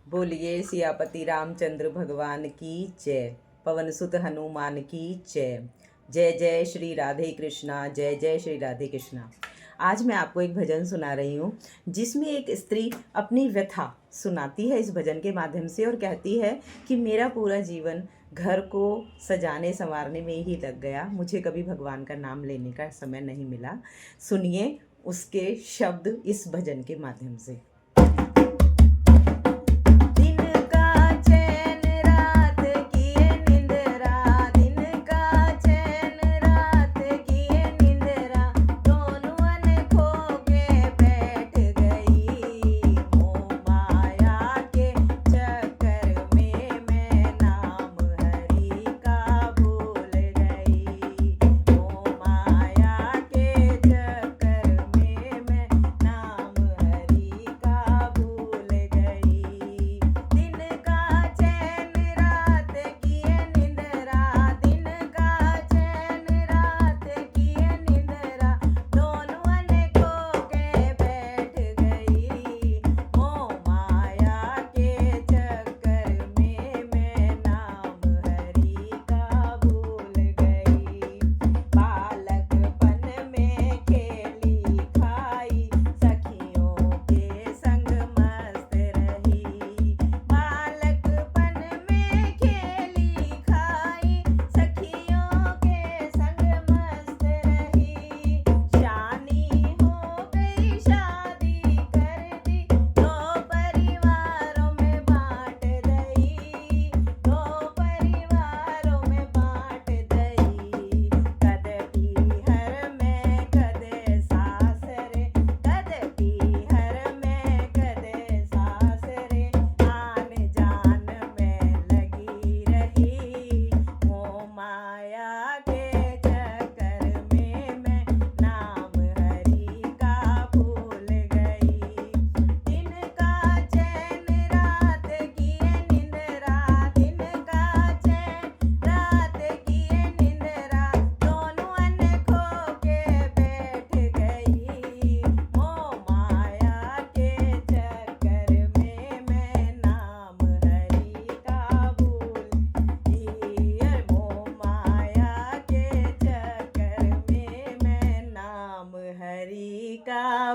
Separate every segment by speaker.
Speaker 1: बोलिए सियापति रामचंद्र भगवान की जय। पवन सुत हनुमान की जय। जय जय श्री राधे कृष्णा, जय जय श्री राधे कृष्णा। आज मैं आपको एक भजन सुना रही हूँ जिसमें एक स्त्री अपनी व्यथा सुनाती है इस भजन के माध्यम से और कहती है कि मेरा पूरा जीवन घर को सजाने संवारने में ही लग गया, मुझे कभी भगवान का नाम लेने का समय नहीं मिला। सुनिए उसके शब्द इस भजन के माध्यम से।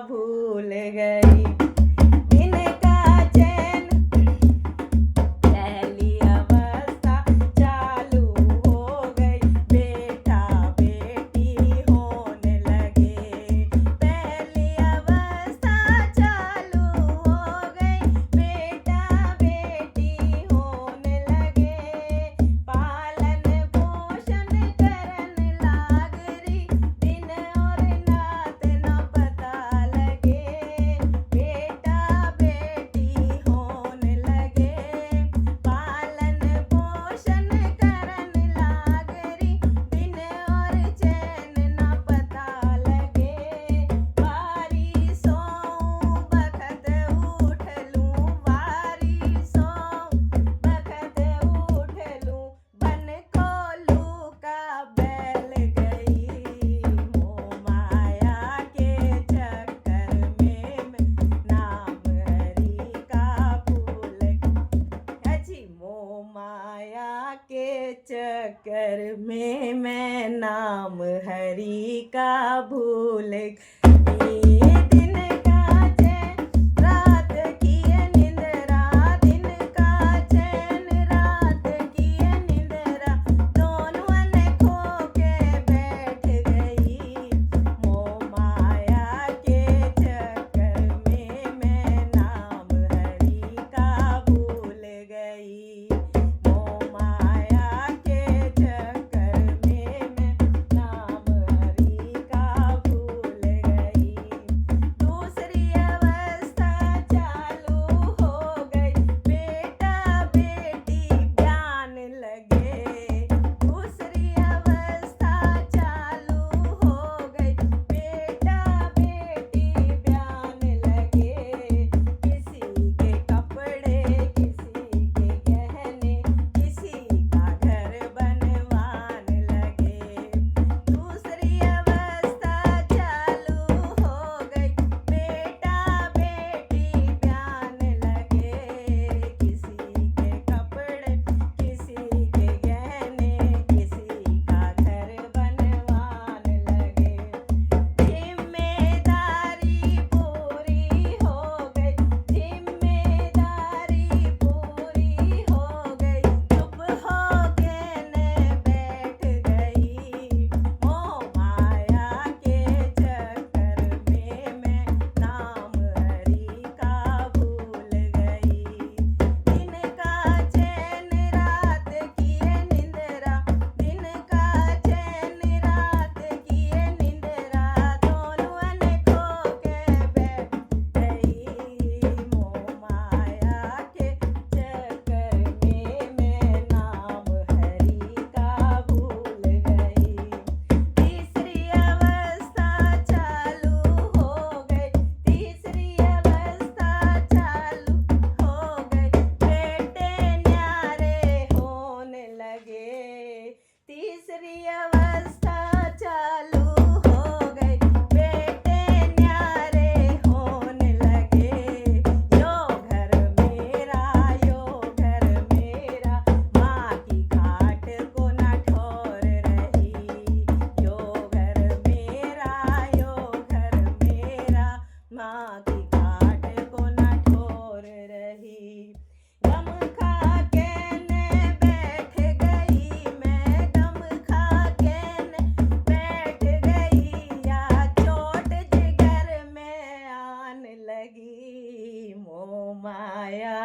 Speaker 1: भूल गई इनका चैन पहली अवस्था चालू हो गई, बेटा बेटी होने लगे। पहली अवस्था चालू हो गई, बेटा बेटी होने लगे। पालन पोषण करन लाग रही, दिन और रात न पता लगे। बेटा बेटी होने लगे, पालन पोषण करन लाग रही, दिन और चैन न पता लगे। वारी सोऊं बखत उठ लूं, वारी सोऊं बखत उठ लूं, बन खोलूं का बैल गई। मोह माया के चक्कर में मैं नाम हरि का भूल गई। मोह माया के चक्कर में मैं नाम हरि का भूल गई। दिन का चैन रात की निंद्रा, दिन का चैन रात की निंद्रा, दोनों ने खो के बैठ गई। मोह माया के चक्कर में मैं नाम हरि का भूल गई। मोह माया के चक्कर में मैं नाम हरि का भूल गई।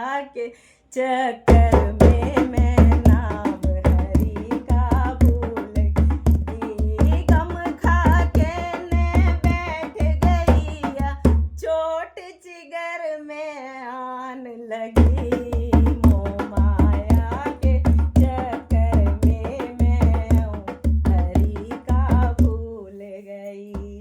Speaker 1: माया के चक्कर में मैं नाम हरि का भूल गई। गम खा के ने बैठ गई, चोट जिगर में आन लगी। मोह माया के चक्कर में मैं हरि का भूल गई।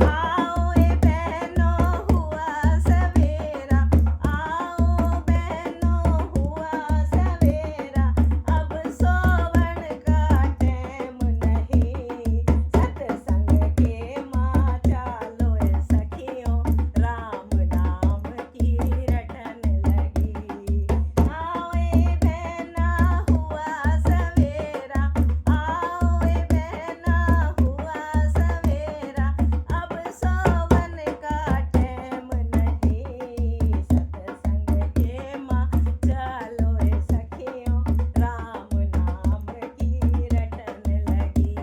Speaker 1: आओ ए बहनों हुआ सवेरा, आओ बहनों हुआ सवेरा, अब सोवन का टैम नहीं। सत्संग के माँ चालो ए सखियों, राम नाम की रटन लगी। आओ ए बहना हुआ सवेरा, आओ ए बहना हुआ सवेरा, अब सोवन का टैम नहीं। सत्संग के माँ चलो ए सखियों, राम नाम की रटन लगी।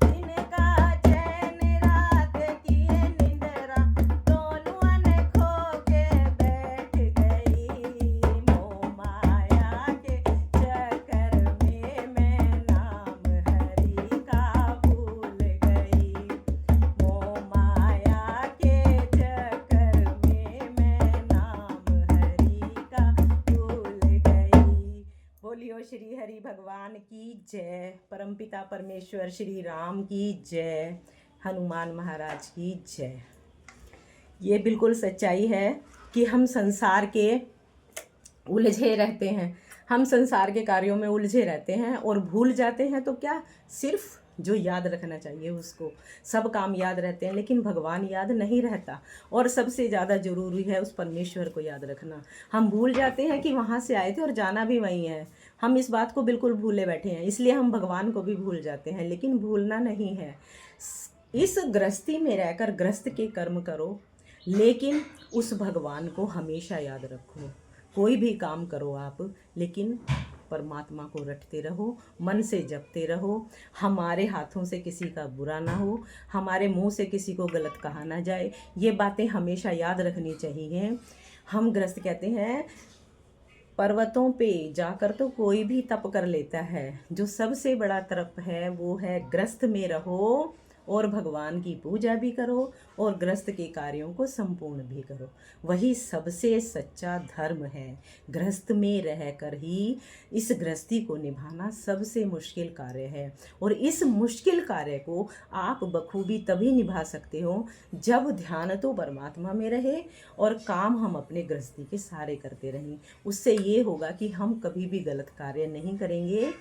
Speaker 1: इनका चैन रात की निंदरा, दोनों ने खो के बैठ गई। मोह माया के चक्कर में मैं नाम हरि का भूल गई। मोह माया के चक्कर में मैं नाम हरि का भूल गई। बोलियो श्री हरि भगवान की जय। परमपिता परमेश्वर श्री राम की जय। हनुमान महाराज की जय। ये बिल्कुल सच्चाई है कि हम संसार के उलझे रहते हैं, हम संसार के कार्यों में उलझे रहते हैं और भूल जाते हैं। तो क्या सिर्फ जो याद रखना चाहिए उसको, सब काम याद रहते हैं लेकिन भगवान याद नहीं रहता। और सबसे ज़्यादा ज़रूरी है उस परमेश्वर को याद रखना। हम भूल जाते हैं कि वहाँ से आए थे और जाना भी वहीं है। हम इस बात को बिल्कुल भूले बैठे हैं, इसलिए हम भगवान को भी भूल जाते हैं। लेकिन भूलना नहीं है। इस गृहस्थी में रहकर गृहस्थ के कर्म करो, लेकिन उस भगवान को हमेशा याद रखो। कोई भी काम करो आप, लेकिन परमात्मा को रटते रहो, मन से जपते रहो। हमारे हाथों से किसी का बुरा ना हो, हमारे मुंह से किसी को गलत कहा ना जाए। ये बातें हमेशा याद रखनी चाहिए। हम गृहस्थ कहते हैं पर्वतों पे जाकर तो कोई भी तप कर लेता है। जो सबसे बड़ा तप है वो है गृहस्थ में रहो और भगवान की पूजा भी करो और गृहस्थ के कार्यों को संपूर्ण भी करो। वही सबसे सच्चा धर्म है। गृहस्थ में रहकर ही इस गृहस्थी को निभाना सबसे मुश्किल कार्य है। और इस मुश्किल कार्य को आप बखूबी तभी निभा सकते हो जब ध्यान तो परमात्मा में रहे और काम हम अपने गृहस्थी के सारे करते रहें। उससे ये होगा कि हम कभी भी गलत कार्य नहीं करेंगे।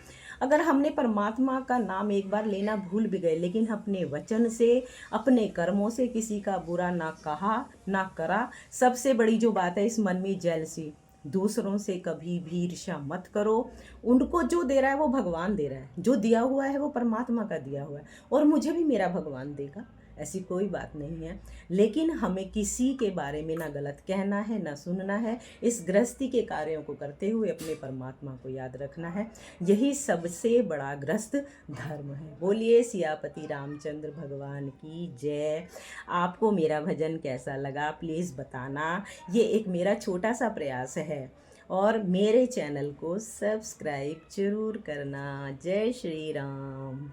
Speaker 1: अगर हमने परमात्मा का नाम एक बार लेना भूल भी गए, लेकिन अपने वचन से, अपने कर्मों से किसी का बुरा ना कहा ना करा। सबसे बड़ी जो बात है इस मन में जेलसी, दूसरों से कभी भी ईर्ष्या मत करो। उनको जो दे रहा है वो भगवान दे रहा है, जो दिया हुआ है वो परमात्मा का दिया हुआ है, और मुझे भी मेरा भगवान देगा, ऐसी कोई बात नहीं है। लेकिन हमें किसी के बारे में ना गलत कहना है ना सुनना है। इस गृहस्थी के कार्यों को करते हुए अपने परमात्मा को याद रखना है। यही सबसे बड़ा गृहस्थ धर्म है। बोलिए सियापति रामचंद्र भगवान की जय। आपको मेरा भजन कैसा लगा प्लीज़ बताना। ये एक मेरा छोटा सा प्रयास है और मेरे चैनल को सब्सक्राइब जरूर करना। जय श्री राम।